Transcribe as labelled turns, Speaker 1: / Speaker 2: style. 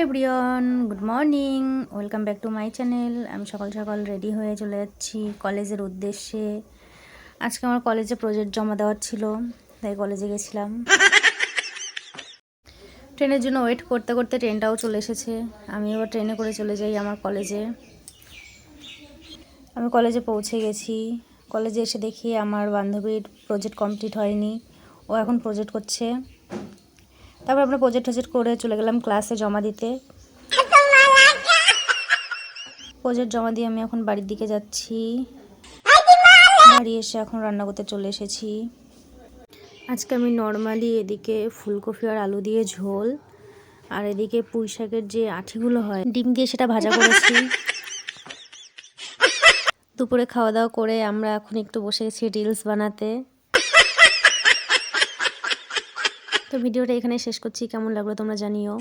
Speaker 1: Everyone, good morning, welcome back to my channel. আমি সকাল সকাল রেডি হয়ে চলে যাচ্ছি কলেজের উদ্দেশ্যে। আজকে আমার কলেজে প্রজেক্ট জমা দেওয়ার ছিল, তাই কলেজে গেছিলাম। ট্রেনের জন্য ওয়েট করতে করতে ট্রেনটাও চলে এসেছে। আমি এবার ট্রেনে করে চলে যাই আমার কলেজে। আমি কলেজে পৌঁছে গেছি। কলেজে এসে দেখি আমার বান্ধবীর প্রজেক্ট কমপ্লিট হয়নি, ও এখন প্রজেক্ট করছে। তারপর আমরা প্রজেক্ট করে চলে গেলাম ক্লাসে জমা দিতে। প্রজেক্ট জমা দিয়ে আমি এখন বাড়ির দিকে যাচ্ছি। বাড়ি এসে এখন রান্না করতে চলে এসেছি। আজকে আমি নর্মালি এদিকে ফুলকপি আর আলু দিয়ে ঝোল, আর এদিকে পুঁই শাকের যে আঠিগুলো হয় ডিম দিয়ে সেটা ভাজা করেছি। দুপুরে খাওয়া দাওয়া করে আমরা এখন একটু বসে গেছি রিলস বানাতে। তো ভিডিওটা এখানে শেষ করছি। কেমন লাগলো তোমরা জানিও।